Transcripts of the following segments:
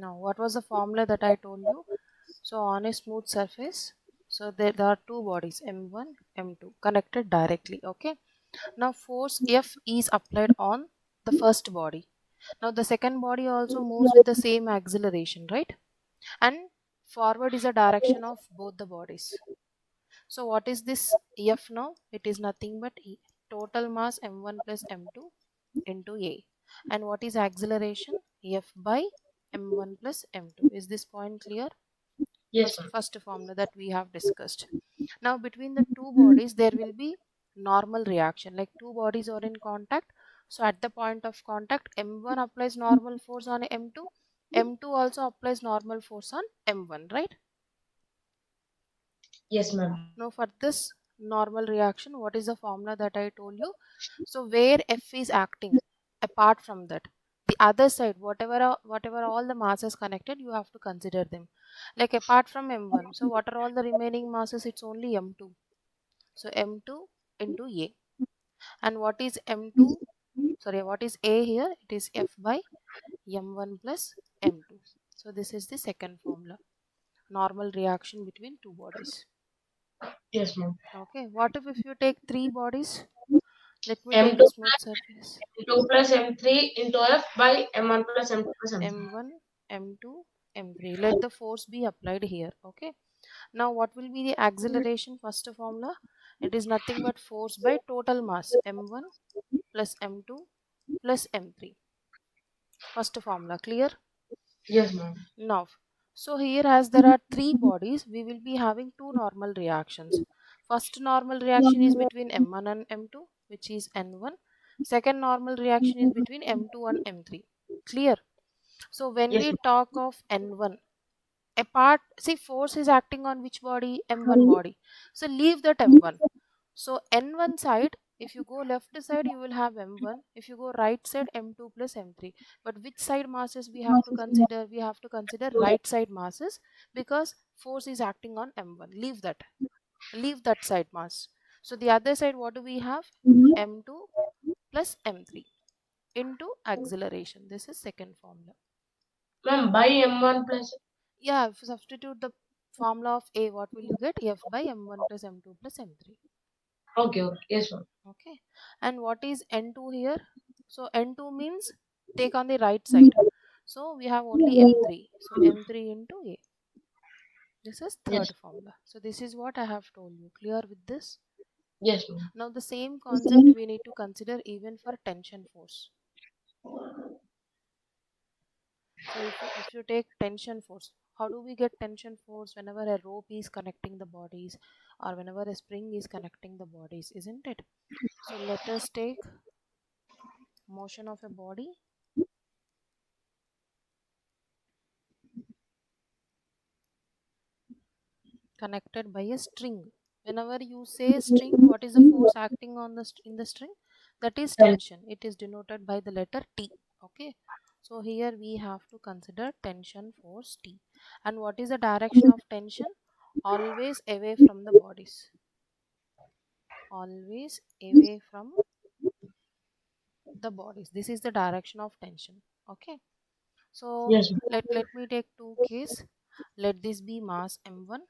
Now, what was the formula that I told you? So on a smooth surface, so there are two bodies M1, M2 connected directly. Okay. Now force F is applied on the first body. Now the second body also moves with the same acceleration, right? And forward is the direction of both the bodies. So what is this F now? It is nothing but total mass M1 plus M2 into A. And what is acceleration? F by M1 plus M2. Is this point clear? Yes, ma'am. First formula that we have discussed. Now between the two bodies there will be normal reaction, like two bodies are in contact. So at the point of contact M1 applies normal force on M2, M2 also applies normal force on M1, right? Yes, ma'am. Now for this normal reaction, what is the formula that I told you? So where F is acting, apart from that, the other side, whatever all the masses connected, you have to consider them. Like apart from M1, so what are all the remaining masses? It's only M2. So M2 into A. And what is M2? Sorry, what is A here? It is F by M1 plus M2. So this is the second formula. Normal reaction between two bodies. Yes, ma'am. Okay, what if you take three bodies? Let me take M2 a smooth plus surface. M2 plus M3 into F by M1 plus M2 plus M3. M1, M2, M3. Let the force be applied here. Okay. Now what will be the acceleration? First formula. It is nothing but force by total mass M1 plus M2 plus M3. First formula. Clear? Yes, ma'am. Now, so here as there are three bodies, we will be having two normal reactions. First normal reaction is between M1 and M2, which is N1. Second normal reaction is between M2 and M3. Clear? So when Yes, we ma'am. talk of N1, apart, see force is acting on which body? M1 body. So leave that M1. So N1 side, if you go left side, you will have M1. If you go right side, M2 plus M3. But which side masses we have to consider? We have to consider right side masses because force is acting on M1. Leave that. Leave that side mass. So the other side, what do we have? M2 plus M3 into acceleration. This is second formula. Ma'am, by M1 plus. Yeah, if you substitute the formula of A, what will you get? F by M1 plus M2 plus M3. Okay, okay. Yes, ma'am. Okay. And what is N2 here? So N2 means take on the right side. So we have only M3. So M3 into A. This is Yes, third formula. So this is what I have told you. Clear with this? yes, ma'am. Now the same concept we need to consider even for tension force. So if you take tension force, how do we get tension force? Whenever a rope is connecting the bodies or whenever a spring is connecting the bodies, isn't it? So let us take motion of a body connected by a string. Whenever you say string, what is the force acting on in the string? That is Ten. tension. It is denoted by the letter T. Okay. So here we have to consider tension force T. And what is the direction of tension? Always away from the bodies. Always away from the bodies. This is the direction of tension. Okay. So Yes, ma'am. let me take two case. Let this be mass M1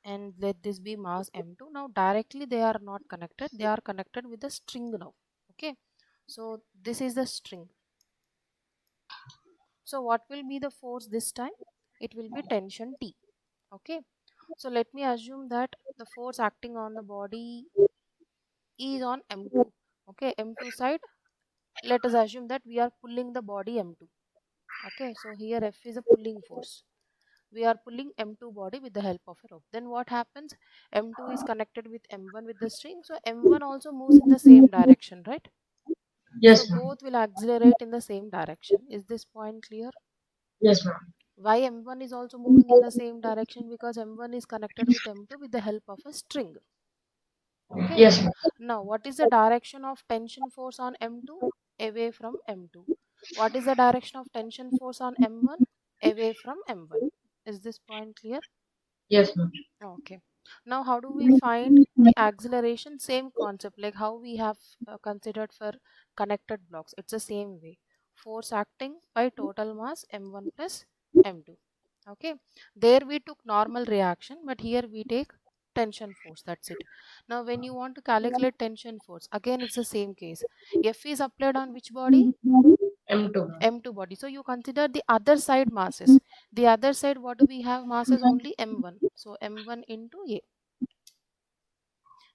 and let this be mass M2. Now directly they are not connected. They are connected with the string now. Okay. So this is the string. So what will be the force this time? It will be tension T. Okay. So let me assume that the force acting on the body is on M2. Okay. M2 side. Let us assume that we are pulling the body M2. Okay. So here F is a pulling force. We are pulling M2 body with the help of a rope. Then what happens? M2 is connected with M1 with the string. So M1 also moves in the same direction, right? So Yes, ma'am. both will accelerate in the same direction. Is this point clear? Yes, ma'am. Why M1 is also moving in the same direction? Because M1 is connected with M2 with the help of a string. Okay. Yes, ma'am. Now, what is the direction of tension force on M2? Away from M2. What is the direction of tension force on M1? Away from M1. Is this point clear? Yes, ma'am. Okay. Now, how do we find the acceleration? Same concept, like how we have considered for connected blocks. It's the same way. Force acting by total mass M1 plus m2. Okay, there we took normal reaction, but here we take tension force. That's it. Now when you want to calculate tension force, again it's the same case. F is applied on which body? M2. M2 body. So you consider the other side masses. The other side, what do we have? Masses only m1. So m1 into A.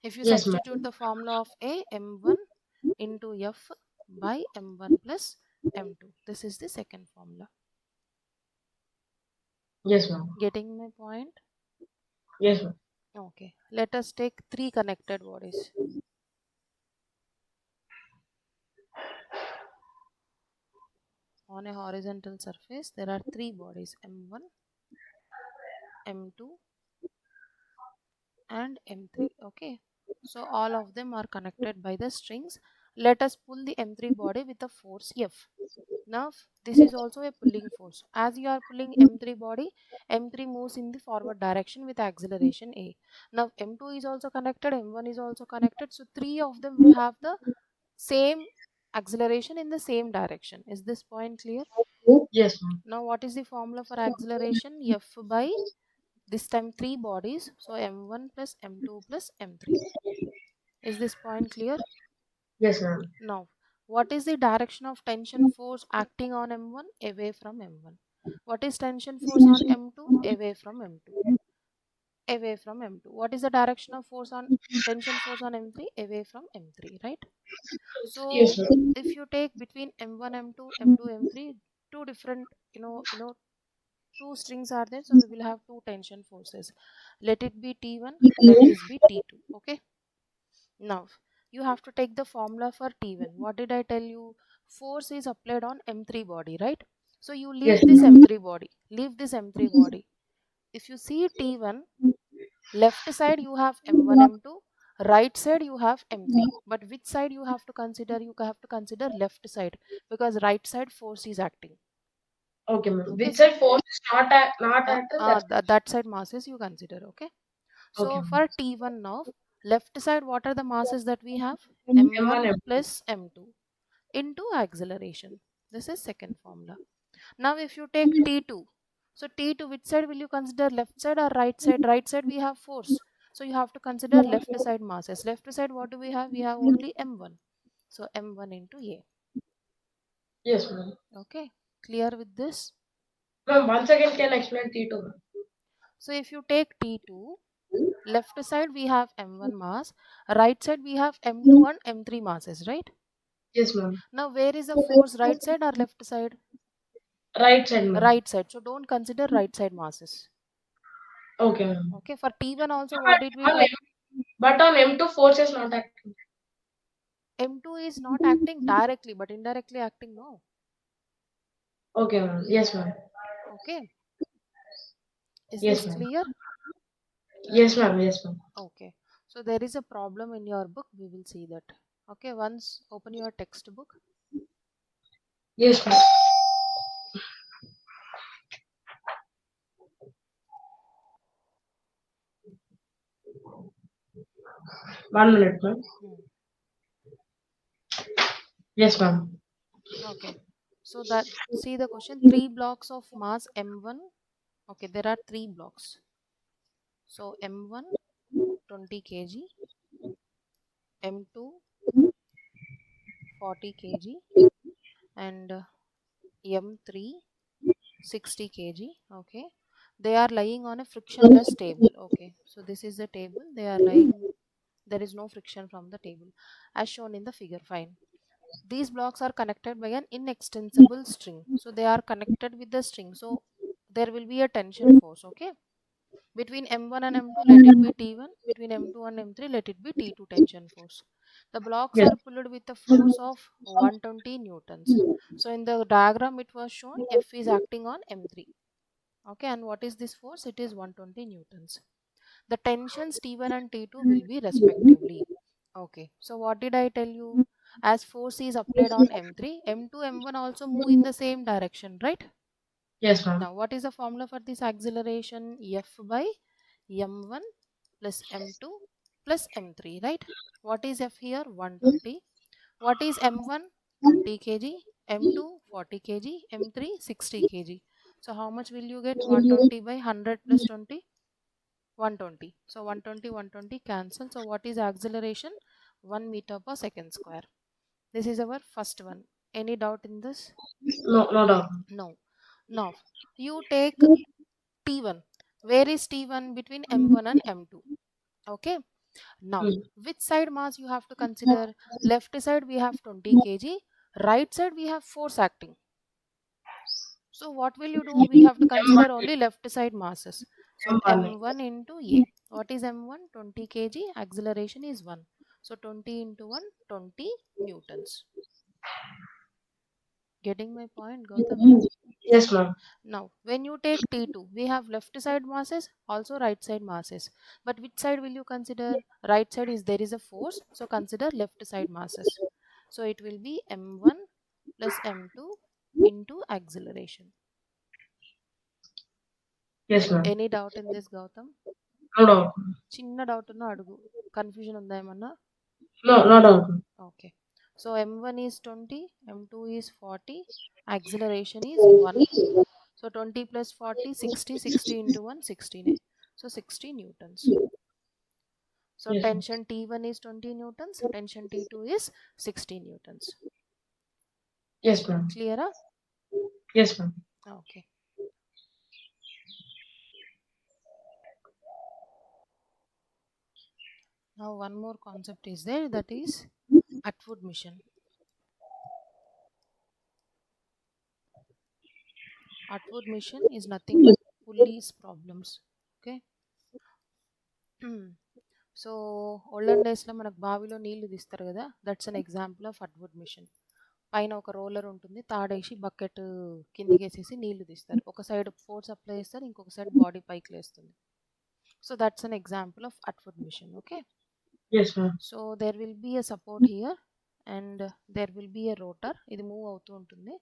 If you Yes, ma'am. substitute the formula of A, m1 into F by m1 plus m2. This is the second formula. Yes, ma'am. Getting my point? Yes, ma'am. Okay. Let us take three connected bodies. On a horizontal surface, there are three bodies, m1, m2 and m3. Okay, so all of them are connected by the strings. Let us pull the m3 body with a force F. Now this is also a pulling force. As you are pulling m3 body, m3 moves in the forward direction with acceleration A. Now m2 is also connected, m1 is also connected, so three of them will have the same acceleration in the same direction. Is this point clear? Yes, ma'am. Now what is the formula for acceleration? F by this time three bodies, so m1 plus m2 plus m3. Is this point clear? Yes, ma'am. Now what is the direction of tension force acting on m1? Away from m1. What is tension force on m2? Away from m2. Away from m2. What is the direction of force on tension force on m3? Away from m3, right? Yes, So ma'am. if you take between m1 m2 m2 m3, two different, two strings are there, so we will have two tension forces. Let it be T1, let this be T2. Okay, now you have to take the formula for T1. What did I tell you? Force is applied on M3 body, right? So you Yes, leave this ma'am. M3 body, leave this M3 body. If you see T1, left side you have M1 M2, right side you have M3, but which side you have to consider? You have to consider left side, because right side force is acting. Okay, ma'am. Okay, Which so side force is not active? That's that side masses you consider. Okay, okay, so ma'am. for T1 now, left side, what are the masses that we have? M1, M1 M2. plus M2 into acceleration. This is second formula. Now if you take T2, so T2, which side will you consider, left side or right side? Right side we have force, so you have to consider left side masses. Left side, what do we have? We have only M1, so M1 into A. Yes, ma'am. Okay, clear with this? Ma'am, once again, can I explain T2, ma'am? So if you take T2, left side we have M1 mass, right side we have M2 and M3 masses, right? Yes, ma'am. Now where is the force, right side or left side? Right side, ma'am. Right side, so don't consider right side masses. Okay, ma'am. Okay, for T1 also, what did we But on, do? but on M2, force is not active. M2 is not acting directly but indirectly acting, no? Okay, ma'am. Yes, ma'am. Okay, is Yes, this ma'am. clear? Yes, ma'am. Yes, ma'am. Okay, so there is a problem in your book, we will see that. Okay, once open your textbook. Yes, ma'am. 1 minute, ma'am. Hmm. Yes, ma'am. Okay, so that, see the question, three blocks of mass m1. Okay, there are three blocks, so m1 20 kg, m2 40 kg, and m3 60 kg. Okay, they are lying on a frictionless table. Okay, so this is the table, they are lying, there is no friction from the table as shown in the figure. Fine, these blocks are connected by an inextensible string, so they are connected with the string, so there will be a tension force. Okay, between m1 and m2, let it be T1. Between m2 and m3, let it be T2 tension force. The blocks Yes. are pulled with a force of 120 newtons. So in the diagram it was shown F is acting on m3. Okay, and what is this force? It is 120 newtons. The tensions T1 and T2 will be respectively. Okay, so what did I tell you? As force is applied on m3, m2, m1 also move in the same direction, right? Yes, ma'am. Now what is the formula for this acceleration? F by m1 plus m2 plus m3, right? What is F here? 120. What is m1? 20 kg, m2 40 kg, m3 60 kg. So how much will you get? 120 by 100 plus 20? 120. So 120, 120 cancel. So what is acceleration? 1 meter per second square. This is our first one. Any doubt in this? No doubt. No. Now you take T1. Where is T1 between M1 and M2? Okay. Now which side mass you have to consider? Left side we have 20 kg. Right side we have force acting. So what will you do? We have to consider only left side masses. So M1 into A. What is M1? 20 kg. Acceleration is 1. So 20 into 1, 20 newtons. Getting my point, Gautam? Yes, ma'am. Now, when you take T2, we have left side masses, also right side masses. But which side will you consider? Right side is there is a force, so consider left side masses. So it will be M1 plus M2 into acceleration. Yes, ma'am. Any doubt in this, Gautam? No doubt. చిన్న doubt ఉన్నా అడుగు confusion ఉందా ఏమన్నా? No doubt. Okay. So M1 is 20, M2 is 40, acceleration is 1. So 20 plus 40, 60, 60 into 1, 16. So 60 newtons. So Yes, tension T1 is 20 newtons, tension T2 is 60 newtons. yes, ma'am. Clear? Yes, ma'am. Okay. Now one more concept is there, that is Atwood mission. Atwood mission is nothing but Pulleys problems. Okay. So olden డేస్లో మనకు బావిలో నీళ్లు తీస్తారు కదా, that's an example of Atwood machine. పైన ఒక roller ఉంటుంది, తాడేసి bucket కిందికి వేసేసి నీళ్లు తీస్తారు. ఒక సైడ్ ఫోర్స్ అప్లై చేస్తారు, ఇంకొక సైడ్ బాడీ పైకి లేస్తుంది. So that's an example of Atwood machine. Okay. Yes, ma'am. So there will be a support here and there will be a rotor. ఇది మూవ్ అవుతూ ఉంటుంది.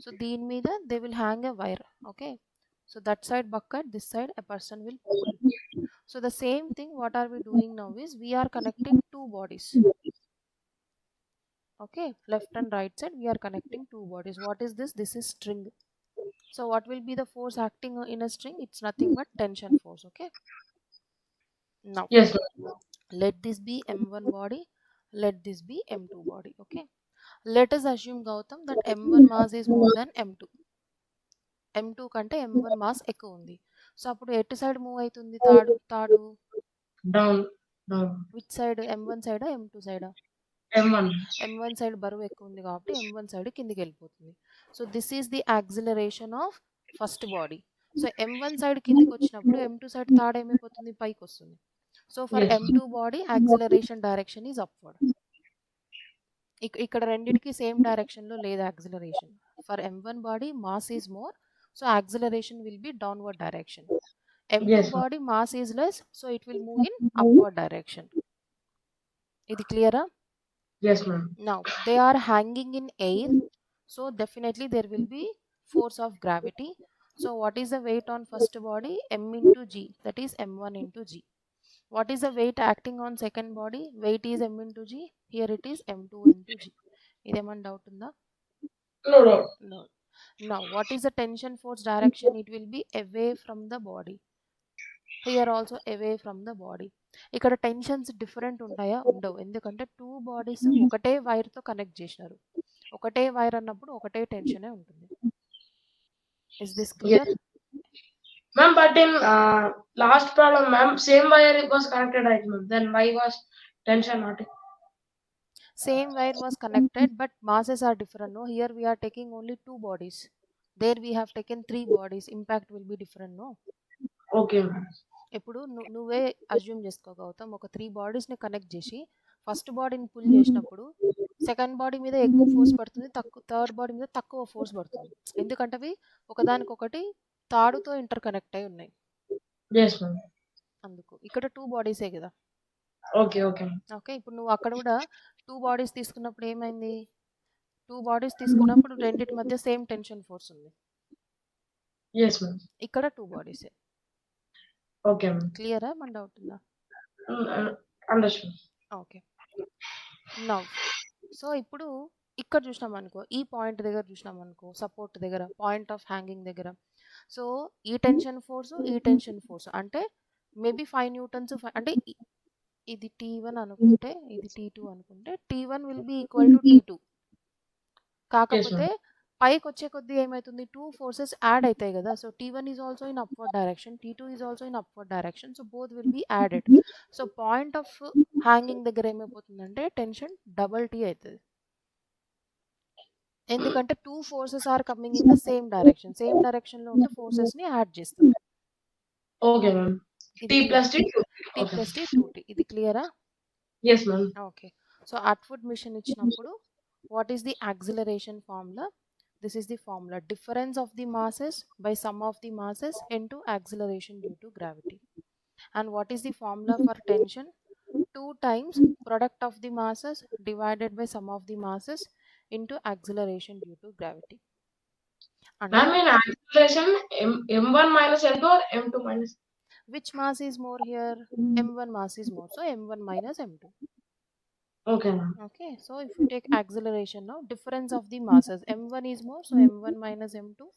సో దీని మీద they will hang a wire. Okay. So that side bucket, this side a person will pull. So the same thing what are we doing now is we are connecting two bodies. Okay, left and right side we are connecting two bodies. What is this? This is string. So what will be the force acting in a string? It's nothing but tension force. Okay. Now Yes, ma'am. let this be M1 body, let this be M2 body. Okay. Let us assume, Gautam, that M1 mass is more than M2. M2 కంటే M1 mass ఎక్కువ ఉంది. So అప్పుడు ఎటు side move అవుతుంది తాడు? Down. Which side? M1 సైడా M2 సైడా? M1. M1 side బరువు ఎక్కువ ఉంది కాబట్టి M1 సైడ్ కిందికి వెళ్ళిపోతుంది. So this is the acceleration of first body. So M1 side కిందికి వచ్చినప్పుడు M2 సైడ్ తాడు ఏమైపోతుంది? పైకి వస్తుంది. So for Yes. M2 body acceleration direction is upward. ఇక్కడ రెండిటికి సేమ్ డైరెక్షన్లో లేదు acceleration. For M1 body mass is more, so acceleration will be downward direction. M2 Yes, ma'am. body mass is less, so it will move in upward direction. Is it clear? Yes, ma'am. Now they are hanging in air, so definitely there will be force of gravity. So what is the weight on first body? M into G, that is M1 into G. What is the weight acting on second body? Weight is M into G, here it is M2 into G. Ideman doubt unda? No doubt. No. Now what is the tension force direction? It will be away from the body. Here also away from the body. ఇక్కడ tensions different ఉంటాయా? ఉండవు. ఎందుకంటే two bodies ఒకటే వైర్తో connect చేసినారు. ఒకటే wire అన్నప్పుడు ఒకటే టెన్షనే ఉంటుంది. Is this clear? Ma'am, but in last problem, ma'am, same wire was connected, right, ma'am? Then why was tension not? Same wire was connected, but masses are different. No, here we are taking only two bodies. There we have taken three bodies. Impact will be different. No. Okay, ma'am. ఇప్పుడు నువ్వే assume చేసుకో గౌతమ్, ఒక three బాడీస్ని connect చేసి first బాడీని pull చేసినప్పుడు second body మీద ఎక్కువ force పడుతుంది, థర్డ్ బాడీ మీద తక్కువ ఫోర్స్ పడుతుంది. ఎందుకంటే అవి ఒకదానికొకటి తాడుతో ఇంటర్ కనెక్ట్ అయి ఉన్నాయి. Yes, ma'am. అందుకు ఇక్కడ టూ బాడీసే కదా. Okay. ఓకే. ఇప్పుడు నువ్వు అక్కడ కూడా టూ బాడీస్ తీసుకున్నప్పుడు ఏమైంది? టూ బాడీస్ తీసుకున్నప్పుడు రెండింటి మధ్య సేమ్ టెన్షన్ ఫోర్స్ ఉంది. Yes, ma'am. ఇక్కడ టూ బాడీసే. Okay, ma'am. క్లియరా? మన డౌట్ ఉందా? Understood. ఓకే. నౌ సో ఇప్పుడు ఇక్కడ చూసినాం అనుకో, ఈ పాయింట్ దగ్గర చూసినాం అనుకో, సపోర్ట్ దగ్గర, పాయింట్ ఆఫ్ హ్యాంగింగ్ దగ్గర. సో ఈ టెన్షన్ ఫోర్స్ అంటే మేబీ 5 న్యూటన్స్ అంటే ఇది T1 అనుకుంటే ఇది T2 అనుకుంటే T1 will be equal to T2. Yes, కాకపోతే ma'am. పైకి వచ్చే కొద్దీ ఏమవుతుంది, 2 ఫోర్సెస్ యాడ్ అవుతాయి కదా. So T1 is also in upward direction, T2 is also in upward direction. So both will be added. So point of hanging దగ్గర ఏమైపోతుందంటే tension double T అవుతుంది. ఎందుకంటే 2 forces are coming in the same డైరెక్షన్లో ఉంటే ఫోర్సెస్ని add చేస్తాం. Okay, ma'am. ఇది T clear, plus T. T Okay. Plus T 2T. ఇది క్లియరా? Yes, ma'am. Okay. So Atwood machine ఇచ్చినప్పుడు what is the acceleration formula? This is the formula: difference of the masses by sum of the masses into acceleration due to gravity. And what is the formula for tension? 2 times product of the masses divided by sum of the masses into acceleration due to gravity. And Ma'am, in acceleration, M1 minus M2 or M2 minus? which mass is more here? M1 mass is more, so M1 minus M2. Okay, ma'am. Okay, so if you take acceleration now, difference of the masses, M1 is more, so M1 minus M2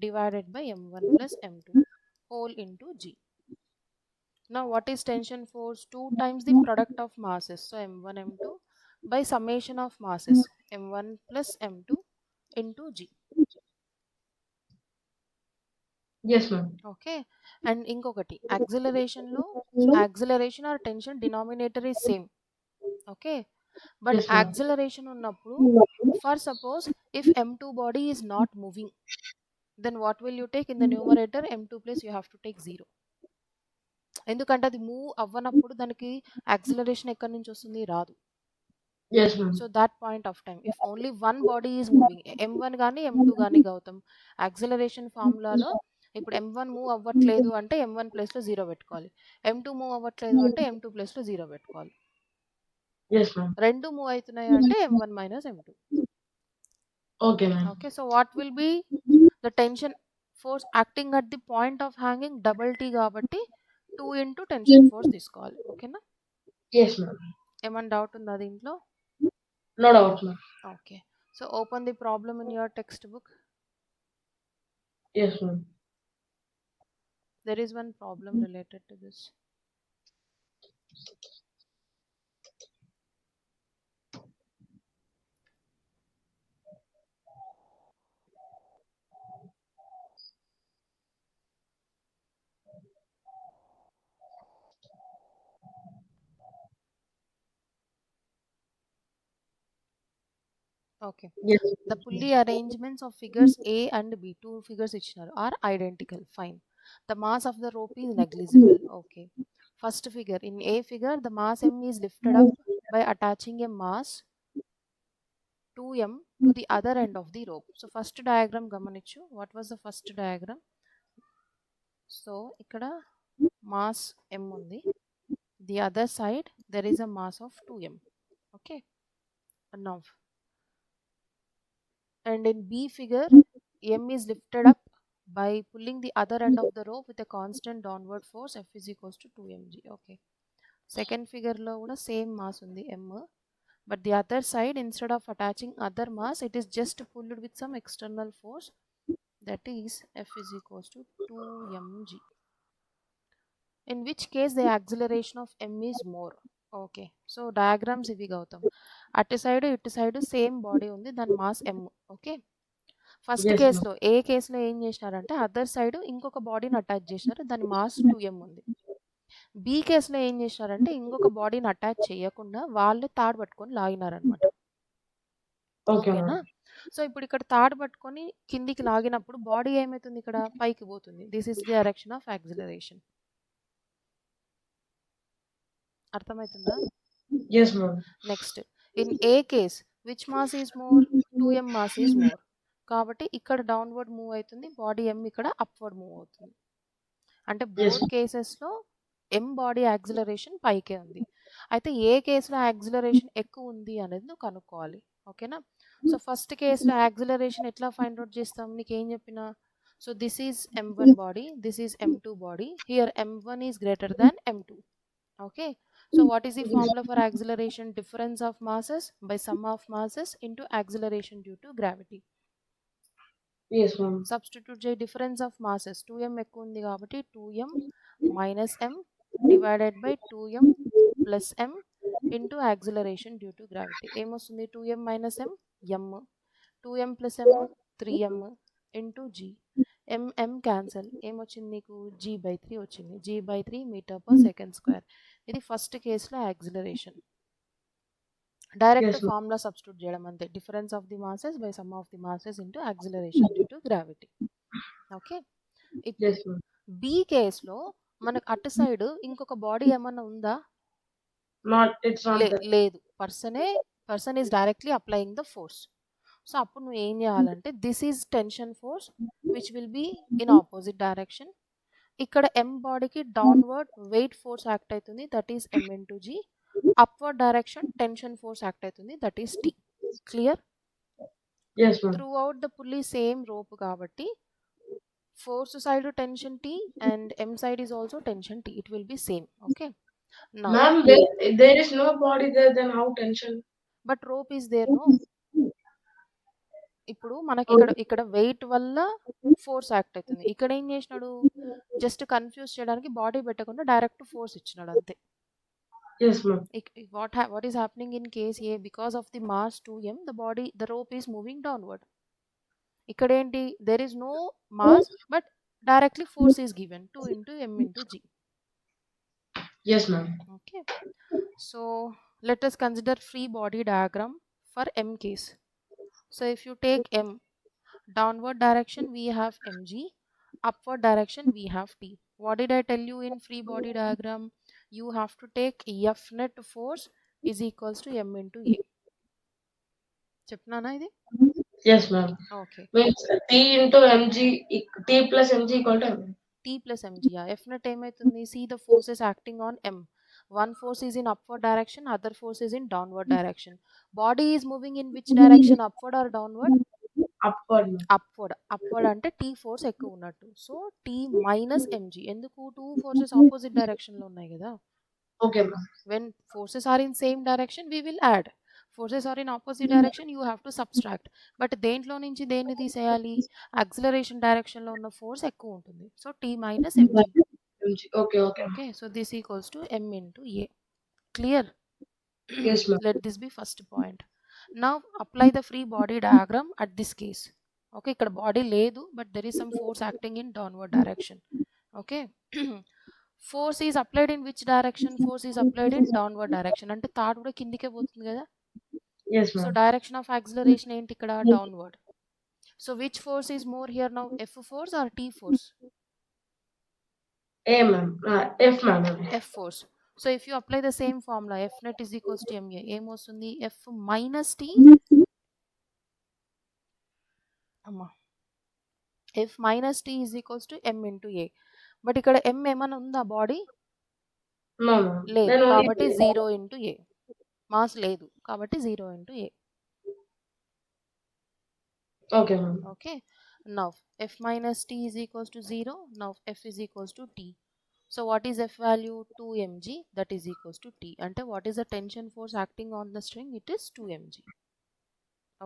divided by M1 plus M2 whole into G. Now what is tension force? 2 times the product of masses, so M1 M2 by summation of masses, M1 plus M2 into G. Yes, ma'am. Okay, and ఇంకొకటి acceleration లో acceleration or tension denominator is same. Okay, but Yes, ma'am. acceleration ఉన్నప్పుడు, for suppose if M2 body is not moving, then what will you take in the numerator? M2 plus you have to take 0. ఎందుకంటే అది move అవ్వనప్పుడు దానికి acceleration ఎక్కడి నుంచి వస్తుంది? రాదు. Yes, ma'am. So that point of time if only one body is moving, M1 కానీ M2 కానీ Gautam, acceleration ఫార్ములాలో ఇప్పుడు M1 మూవ్ అవ్వట్లేదు అంటే M1 ప్లేస్లో 0 పెట్టుకోవాలి, M2 మూవ్ అవ్వట్లేదు అంటే M2 ప్లేస్లో 0 పెట్టుకోవాలి. Yes, ma'am. రెండు మూవ్ అవుతున్నాయి అంటే M1 minus M2. Okay, ma'am. Okay, so what will be the tension force acting at the point of hanging? Double T కాబట్టి 2 ఇంటూ టెన్షన్ ఫోర్స్ తీసుకోవాలి. ఓకేనా? Yes, ma'am. ఏమైనా డౌట్ ఉందా దీంట్లో? No doubt, ma'am. Okay, so open the problem in your textbook. Yes, ma'am. There is one problem related to this. Okay, Yes. the pulley arrangements of figures A and B, two figures ఇచ్చినారు, are identical. Fine. The mass of the rope is negligible. Okay, first figure, in A figure the mass M is lifted up by attaching a mass 2m to the other end of the rope. So first diagram గమనించు. What was the first diagram? So ఇక్కడ mass M ఉంది, the other side there is a mass of 2m. Okay, now and in B figure M is lifted up by pulling the other end of the rope with a constant downward force F is equals to 2mg. Okay, second figure లో కూడా same mass ఉంది M, but the other side instead of attaching other mass it is just pulled with some external force, that is F is equals to 2mg. In which case the acceleration of M is more. Okay, so diagrams ఇవి గౌతమ్, అటు side ఇటు side same body ఉంది, దాని mass M. Okay, first Yes, కేసులో ఏ కేసులో ఏం చేసినారంటే other side ఇంకొక బాడీని అటాచ్ చేసినారు, దాని మాస్ 2m ఉంది. బి కేసులో ఏం చేసినారంటే ఇంకొక బాడీని అటాచ్ చేయకుండా వాళ్ళే తాడు పట్టుకొని లాగినారనమాట. Okay, ఓకేనా? ma'am. సో ఇప్పుడు ఇక్కడ తాడు పట్టుకొని కిందికి లాగినప్పుడు బాడీ ఏమవుతుంది? ఇక్కడ పైకి పోతుంది. This is the direction of acceleration. అర్థమవుతుందా? Yes, ma'am. Next, in a case which mass is more? 2m mass is more. కాబట్టి ఇక్కడ డౌన్వర్డ్ మూవ్ అవుతుంది, బాడీ M ఇక్కడ అప్వర్డ్ మూవ్ అవుతుంది. అంటే Yes, బోత్ కేసెస్లో M బాడీ యాక్సిలరేషన్ పైకే ఉంది. అయితే ఏ కేసులో యాక్సిలరేషన్ ఎక్కువ ఉంది అనేది నువ్వు కనుక్కోవాలి. ఓకేనా? సో ఫస్ట్ కేసులో యాక్సిలరేషన్ ఎట్లా ఫైండ్ అవుట్ చేస్తాం? నీకు ఏం చెప్పినా, so this is M1 body, this is M2 body, here M1 is greater than M2. Okay, so what is the formula for acceleration? Difference of masses by sum of masses into acceleration due to gravity. Yes, ma'am. Substitute చేయి, difference of masses 2m ఎక్కువ ఉంది కాబట్టి 2m minus m divided by 2m plus m into acceleration due to gravity. ఏమొస్తుంది 2m minus m m, 2m plus m 3m into g. m cancel, ఏమొచ్చింది నీకు g/3 వచ్చింది. g/3 metre per second square. ఇది first కేసులో acceleration. Direct Yes, ma'am. Formula substitute చేయడం అంతే, difference of the masses by sum of the masses into acceleration due to gravity. Okay, ఇప్పుడు Yes, ma'am. B కేసులో మనకు అటు side ఇంకొక body ఏమన్నా ఉందా? It's not there. లేదు, person is directly applying the force. So అప్పుడు నువ్వు ఏం చేయాలంటే this is tension force which will be in opposite direction. ఇక్కడ m బాడీకి డౌన్వర్డ్ వెయిట్ ఫోర్స్ యాక్ట్ అవుతుంది, that is m into g. Upward direction tension force act అవుతుంది, that is t. Clear? Yes, ma'am. Throughout the pulley same rope కాబట్టి force side tension t and m side is also tension t. It will be same. Okay, now Ma'am, there is no body there, then how tension? but rope is there, no? ఇప్పుడు మనకి Oh, ఇక్కడ wait వల్ల force act అవుతుంది. ఇక్కడ ఏం చేసినాడు, just confuse చేయడానికి body పెట్టకుండా డైరెక్ట్ ఫోర్స్ ఇచ్చినాడు అంతే. yes, ma'am. What is happening in case A, because of the mass 2m the rope is moving downward. ఇక్కడ ఏంటి, there is no mass but directly force is given 2 into m into g. Yes, ma'am. Okay, so let us consider free body diagram for m case. So if you take m, downward direction we have mg, upward direction we have t. What did I tell you in free body diagram? You have to take F net force is equals to m into a. చెప్పినానా ఇది? Yes, ma'am. Okay, Means T into mg, T plus mg equal to m. t plus mg. F net ఏమైతుంది, see the forces acting on m. One force is in upward direction, other force is in downward direction. Body is moving in which direction, upward or downward? Upward, ma'am. Upward అంటే T force ఎక్కువ ఉన్నట్టు. So T minus mg, ఎందుకు, two forces opposite డైరెక్షన్లో ఉన్నాయి కదా. Okay, ma'am. When forces are in same direction we will add, forces are in opposite direction you have to subtract. But దేంట్లో నుంచి దేన్ని తీసేయాలి, యాక్సిలరేషన్ డైరెక్షన్లో ఉన్న ఫోర్స్ ఎక్కువ ఉంటుంది. So T minus mg. mg. Okay, okay. Okay, so this equals to m into a. Clear? Yes, ma'am. Let this be first point. Now apply the free body diagram at this case. Okay, ఇక్కడ body లేదు but there is some force acting in downward direction. Okay, force is applied in which direction? Force is applied in downward direction. అంటే thought కూడా కిందికే పోతుంది కదా. Yes, so ma'am. Direction of acceleration ఏంటి ఇక్కడ, downward. So which force is more here now, F force or T force? A, ma'am. F, ma'am. F force. So if you apply the same formula, F net is equals to ma, ఏమొస్తుంది, F minus T, అమ్మా, F minus T is equals to m into a. But ఇక్కడ m ఏమైనా ఉందా body? No, ma'am. లేదు, Then only కాబట్టి 0 into ఏ. Mass లేదు కాబట్టి 0 into A. okay, ma'am. Okay, now F minus T is equals to 0. Now F is equals to T. So what is F value? 2 mg, that is equals to T. అంటే what is the tension force acting on the string? It is 2 mg.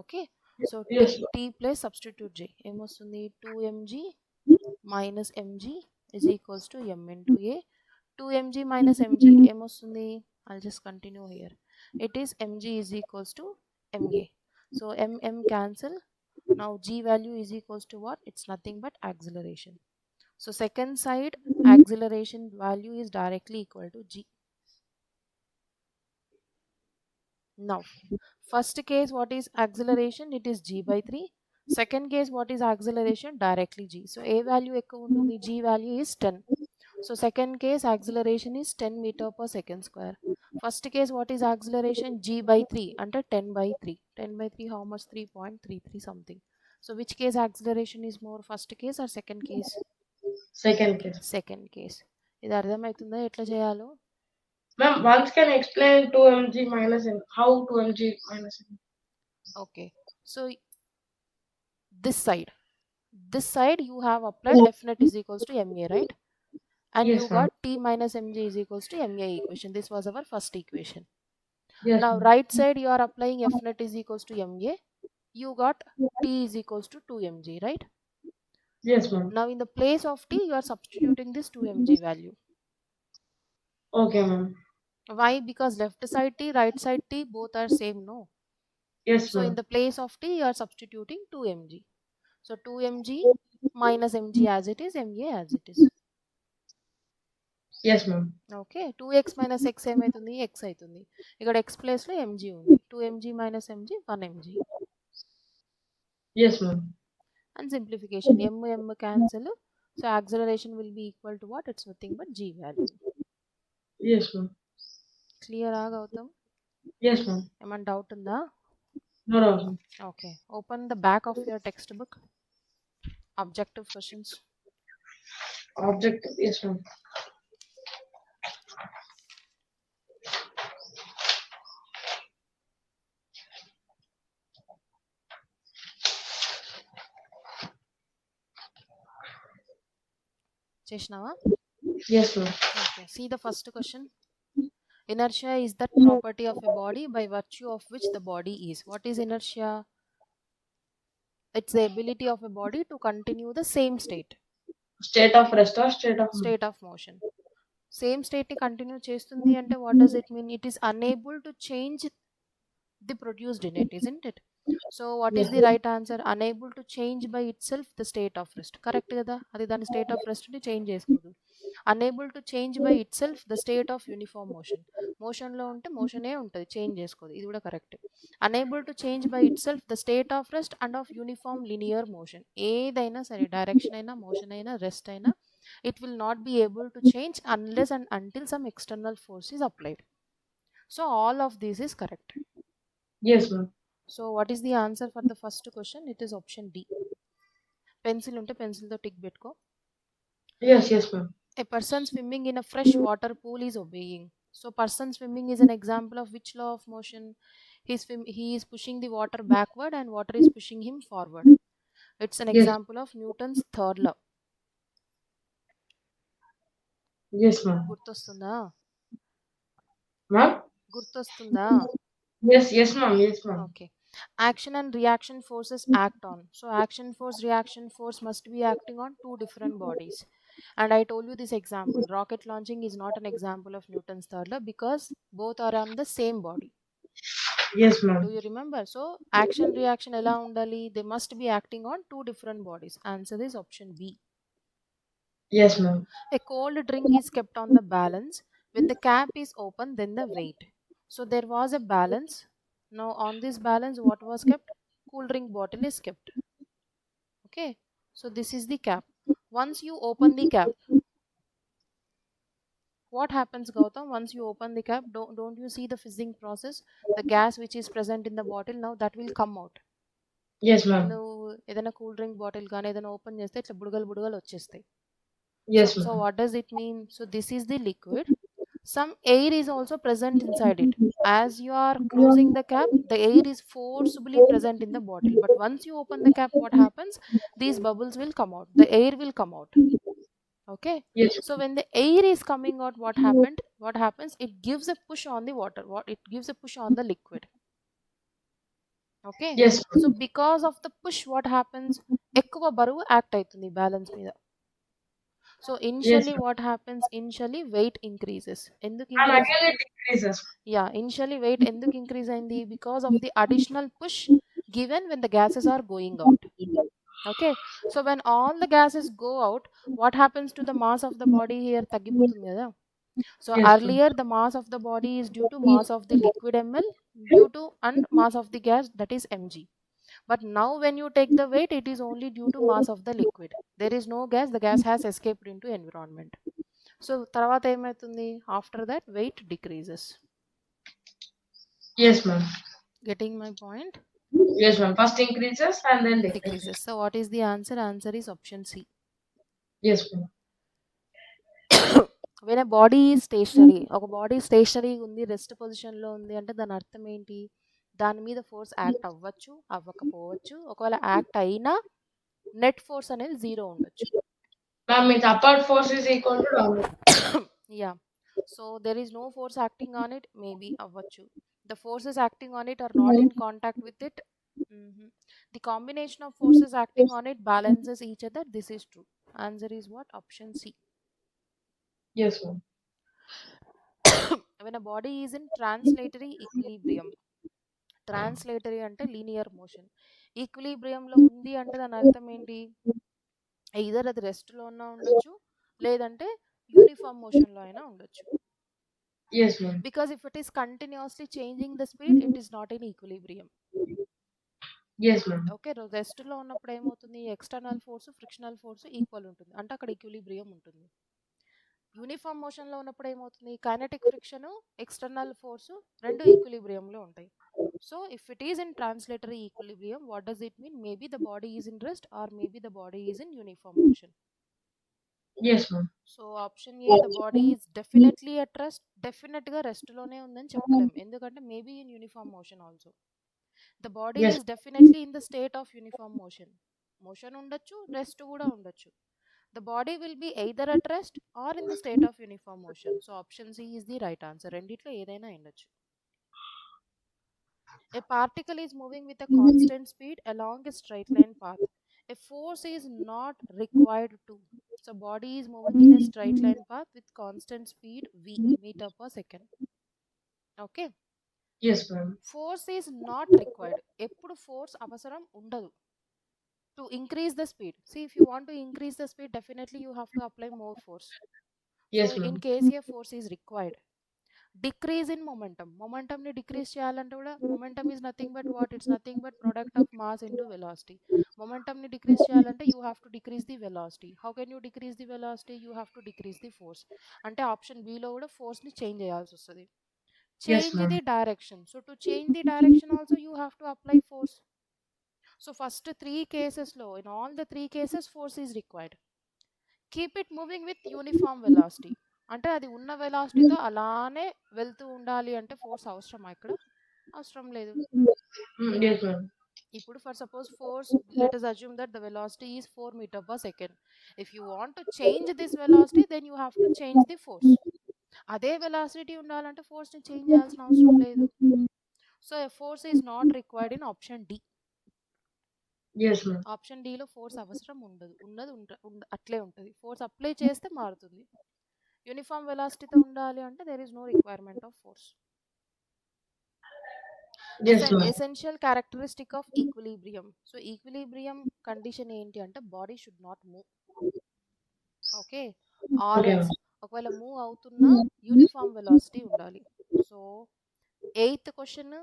Okay, so Yes, T plus substitute J, ఏమొస్తుంది, 2 mg minus mg is equals to m into a. 2 mg minus mg ఏమొస్తుంది, I'll just continue here. It is mg is equals to ma. So m cancel. Now g value is equals to what? It's nothing but acceleration. So second side acceleration value is directly equal to g. Now first case what is acceleration? It is g/3. Second case what is acceleration? Directly g. So a value ఎక్కువ ఉంటుంది, g value is 10. So second case acceleration is 10 meter per second square. First case what is acceleration? g/3 అంటే 10/3. 10/3 how much? 3.33 something. So which case acceleration is more, first case or second case? second case. Second case. ఇది అర్థమవుతుందా ఎట్లా చేయాలో? Ma'am, once can explain 2 mg minus m. How 2 mg minus m? Okay, so this side you have applied F net is equals to ma, right? And Yes, you ma'am. got T minus mg is equals to ma equation. This was our first equation. Yes, Now ma'am. right side you are applying F net is equals to ma. you got T is equals to 2 mg, right? Yes, ma'am. Now in the place of T, you are substituting this 2 mg value. Okay, ma'am. Why? Because left side T, right side T, both are same, no? Yes, So in ma'am. the place of T, you are substituting 2 mg. So 2 mg minus mg as it is, ma as it is. Yes, ma'am. Okay 2x minus x ఏమవుతుంది x అవుతుంది ఇక్కడ x ప్లేస్లో mg ఉంది 2 mg minus mg 1 mg Yes, ma'am. And simplification m cancel so acceleration will be equal to what it's nothing but g value Yes, ma'am. Clear Gautam Yes, ma'am. ఏమైనా doubt ఉందా No, no, ma'am. Okay open the back of your textbook objective questions Object. Yes, ma'am. చేసినావా Yes, ma'am. Okay see the first question inertia is that property of a body by virtue of which the body is. What is inertia? It's the ability of a body to continue the same state State of rest or state of motion. Same state ni continue చేస్తుంది అంటే what does it mean? It is unable to change the produced in it, isn't it? So what is the right answer? Unable to change by itself the state of rest. Correct కదా అది దాని state of rest ని change చేసుకోదు. Unable to change by itself the state of uniform motion. మోషన్లో ఉంటే మోషనే ఉంటుంది change చేసుకోదు ఇది కూడా correct. Unable to change by itself the state of rest and of uniform linear motion. ఏదైనా సరే డైరెక్షన్ అయినా మోషన్ అయినా రెస్ట్ అయినా it will not be able to change unless and until some external force is applied. So all of this is correct. Yes, ma'am. So what is the answer for the first question? It is option D. Pencil unte pencil to tick betko. Yes, yes, ma'am. A person swimming in a fresh water pool is obeying. So person swimming is an example of which law of motion? He is pushing the water backward and water is pushing him forward. It's an Yes. example of Newton's third law. Yes, ma'am. గుర్తొస్తుందా Ma'am? గుర్తొస్తుందా Yes, yes, ma'am. Yes, ma'am. Okay. Action and reaction forces act on. So action force, reaction force must be acting on two different bodies. And I told you this example. Rocket launching is not an example of Newton's third law because both are on the same body. Yes, ma'am. Do you remember? So action, reaction, ela undali. They must be acting on two different bodies. Answer is option B. Yes, ma'am. A cold drink is kept on the balance. When the cap is open, then the weight. So there was a balance. Now on this balance, what was kept? Cool drink bottle is kept. Okay. So this is the cap. Once you open the cap, what happens, Gautam? Once you open the cap, don't you see the fizzing process? The gas which is present in the bottle now that will come out. Yes, ma'am. నువ్వు ఏదైనా cool drink bottle కానీ ఏదైనా open చేస్తే ఇట్లా బుడగలు వచ్చేస్తాయి. Yes, So ma'am. what does it mean? So this is the liquid. Some air is also present inside it. As you are closing the cap, the air is forcibly present in the bottle. But once you open the cap, what happens? These bubbles will come out. The air will come out. Okay. Yes. So when the air is coming out, what happened? What happens? It gives a push on the water. It gives a push on the liquid. Okay. Yes, ma'am. So because of the push, what happens? ఎక్కువ బరువు act అవుతుంది balance మీద. So initially what happens? Initially weight increases. ఎందుకు And increase? again it decreases. Yeah, initially weight ఎందుకు increase అయింది? Because of the additional push given when the gases are going out. Okay. So when all the gases go out, what happens to the mass of the body here? తగ్గిపోతుంది కదా. So Yes, ma'am. earlier the mass of the body is due to mass of the liquid ml due to and mass of the gas, that is mg. But now when you take the weight, it is only due to mass of the liquid. There is no gas, the gas has escaped into environment. So తర్వాత ఏమవుతుంది? After that weight decreases. Yes, ma'am. Getting my point? Yes, ma'am. First increases and then decreases. Decreases. So what is the answer? Answer is option C. Yes, ma'am. When a body is stationary, ఒక body stationery ఉంది, rest పొజిషన్లో ఉంది అంటే దాని అర్థం ఏంటి? దాని మీద ఫోర్స్ యాక్ట్ అవ్వచ్చు, అవ్వకపోవచ్చు. ఒకవేళ యాక్ట్ అయినా నెట్ ఫోర్స్ అనేది జీరో ఉండొచ్చు. Ma'am, means upward force is equal to downward. Yeah. So there is no force acting on it, maybe avvachu. The forces acting on it are not in contact with it, Mhm. The combination of forces acting on it balances each other. This is true. Answer is what? Option C. Yes, ma'am. When a body is in translatory equilibrium, translatory అంటే linear motion, ఈక్విలిబ్రియంలో ఉంది అంటే దాని అర్థం ఏంటి? Either అది రెస్ట్లో ఉన్నా ఉండొచ్చు, లేదంటే యూనిఫామ్ మోషన్లో అయినా ఉండొచ్చు. Yes, ma'am. Because if it is continuously changing the speed, it is not in equilibrium. Yes, ma'am. Okay, రెస్ట్లో ఉన్నప్పుడు ఏమవుతుంది? External force frictional force equal ఉంటుంది, అంటే అక్కడ ఈక్విలిబ్రియం ఉంటుంది. యూనిఫామ్ మోషన్లో ఉన్నప్పుడు ఏమవుతుంది? కైనెటిక్ ఫ్రిక్షన్, ఎక్స్టర్నల్ ఫోర్స్ రెండు ఈక్విలిబ్రియంలో ఉంటాయి. So if it is in translatory equilibrium, what does it mean? Maybe the body is in rest or maybe the body is in uniform motion. Yes, ma'am. So option A, the body is definitely at rest. Definite గా rest లోనే ఉందని చెప్పలేం, ఎందుకంటే maybe in uniform motion also. The body Yes, is definitely in the state of uniform motion. Motion ఉండొచ్చు, rest కూడా ఉండొచ్చు. The body will be either at rest or in the state of uniform motion. So option C is the right answer. రెండిట్లో ఏదైనా ఉండొచ్చు. A particle is moving with a constant speed along a straight line path. A force is not required to. So body is moving in a straight line path with constant speed v, meter per second. Okay. yes, ma'am. Force is not required. ఎప్పుడు force అవసరం ఉండదు. To increase the speed. See, if you want to increase the speed, definitely you have to apply more force. So Yes, in ma'am. case a force is required. Decrease in momentum. Momentum ni decrease చేయాలంటే కూడా momentum is nothing but what? It's nothing but product of mass into velocity. Momentum ni decrease చేయాలంటే you have to decrease the velocity. How can you decrease the velocity? You have to decrease the force. అంటే option B లో కూడా force ని change చేయాల్సి వస్తుంది. Yes, Change ma'am. the direction. So to change the direction also you have to apply force. So first three cases లో, in all the three cases force is required. Keep it moving with uniform velocity, అంటే అది ఉన్న వెలాసిటీతో అలానే వెళ్తూ ఉండాలి అంటే force అవసరమా ఇక్కడ? అవసరం లేదు. Yes, ma'am. ఇప్పుడు for suppose force, let us assume that the velocity is 4 meter per second. If you want to change this velocity, then you have to change the force. అదే వెలాసిటీ ఉండాలంటే ఫోర్స్ని change చేయాల్సిన అవసరం లేదు. So a force is not required in option D. Yes, ma'am. Option డీలో force అవసరం ఉండదు, అట్లే ఉంటుంది. ఫోర్స్ అప్లై చేస్తే మారుతుంది. యూనిఫామ్ వెలాసిటీతో ఉండాలి అంటే there is no requirement of force. Yes, ma'am. Essential characteristic of equilibrium. So equilibrium condition ఏంటి అంటే body should not move. Okay, or Okay, else ma'am. ఒకవేళ మూవ్ అవుతున్నా యూనిఫామ్ వెలాసిటీ ఉండాలి. So eighth question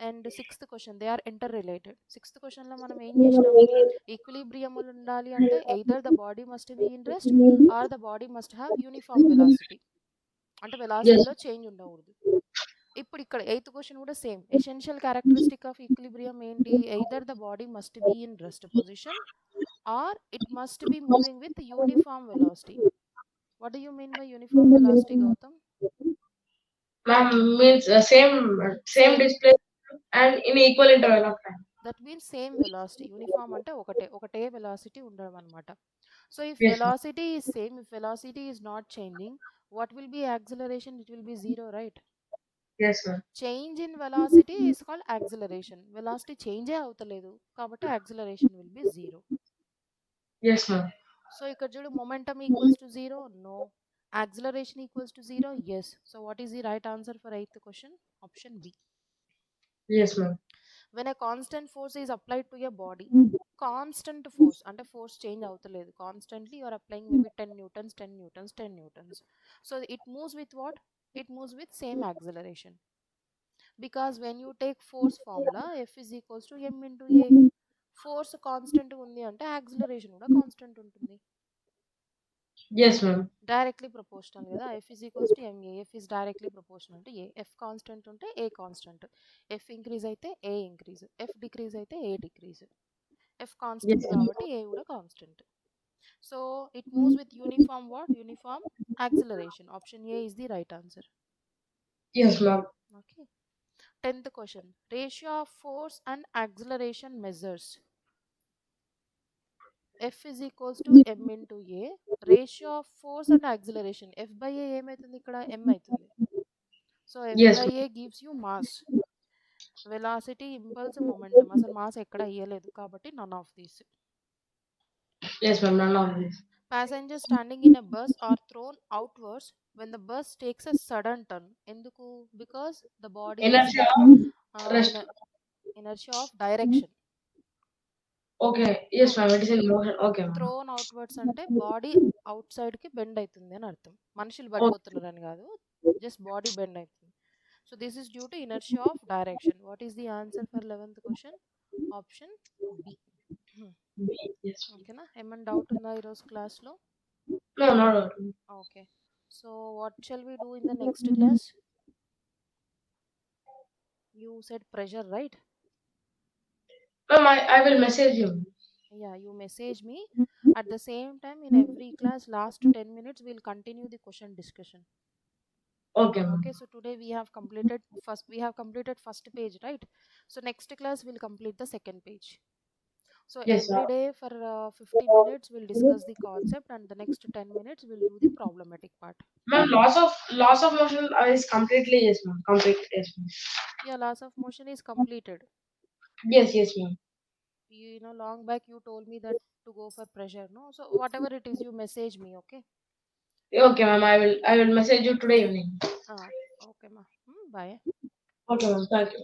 and sixth question they are interrelated. Sixth క్వశ్చన్లో మనం ఏం చేసినాం? Equilibrium ఉండాలి అంటే either the body must be in rest or the body must have uniform velocity, అంటే Yes, వెలాసిటీలో చేంజ్ ఉండకూడదు. ఇప్పుడు ఇక్కడ ఎయిత్ క్వశ్చన్ కూడా same. Essential characteristic of equilibrium ఏంటి? Either the body must be in rest position or it must be moving with uniform velocity. What do you mean by uniform velocity, Gautam? ma'am, means same same, display and in equal interval of time. That means same velocity. Uniform అంటే ఒకటే velocity ఉండడం అనమాట. So if Yes, ma'am. Velocity is same, if velocity is not changing, what will be acceleration? It will be zero, right? Yes, ma'am. Change in velocity is called acceleration. Velocity change అవుతలేదు కాబట్టి acceleration will be zero. Yes, ma'am. So ఇక్కడ చూడు, momentum equals to zero, no. Acceleration equals to zero, yes. So what is the right answer for eighth question? Option B. Yes, ma'am. When a constant force is applied to a body, constant force అంటే force change అవుతలేదు, constantly you are applying maybe 10 newtons 10 newtons 10 newtons. So it moves with what? It moves with same acceleration. Because when you take force formula, F is equals to m into a. Force constant ఉంది అంటే acceleration కూడా constant ఉంటుంది. Yes, ma'am. Directly proportional కదా. F is equals to MA. F is directly proportional to A. F constant ఉంటే a constant. F increase అయితే ఏ increase, F decrease అయితే A decrease. F constant Yes, ma'am. కాబట్టి A కూడా constant. So it moves with uniform what? Uniform acceleration. Option A is the right answer. Yes, ma'am. Okay. 10th question. Ratio of force and acceleration measures. F is equals to m into a. Ratio of force and acceleration. F by a ఏమవుతుంది ఇక్కడ? M అవుతుంది. So F Yes, by ma'am. a gives you mass. Velocity, impulse, momentum అసలు mass ఎక్కడ ఇయ్యలేదు కాబట్టి none of these. Yes, ma'am. None of this. Passengers standing in a bus are thrown outwards when the bus takes a sudden turn. ఎందుకు? Because the body is Inertia in rest. a inertia of direction. Okay. No, Yes, ma'am. It is in motion. Okay, ma'am. Thrown outwards అంటే body అవుట్ సైడ్కి bend అవుతుంది అని అర్థం. మనుషులు Okay. పడిపోతున్నారని కాదు, జస్ట్ బాడీ బెండ్ అవుతుంది. So this is due to inertia of direction. What is the answer for 11th question? Option B. Yes. ఓకేనా? ఏమన్నా డౌట్ ఉందా ఈరోజు క్లాస్లో? No, not at all. Okay. So what shall we do in the next class? You said pressure, right? Ma'am, I will message you. Yeah, you message me. At the same time, in every class, last 10 minutes, we'll continue the question discussion. Okay, ma'am. Okay, so today we have completed first page, right? So next class we'll complete the second page. So Yes, every day for 50 minutes we'll discuss the concept, and the next 10 minutes we'll do the problematic part. ma'am. Loss of motion is completely yes, ma'am. Complete yes, ma'am. Yeah, laws of motion is completed. Yes, yes, ma'am. You know, long back you told me that to go for pressure, no? So whatever it is, you message me, okay? Okay, ma'am. I will message you today evening. Ah, okay, ma. Bye. Okay, ma'am. Thank you.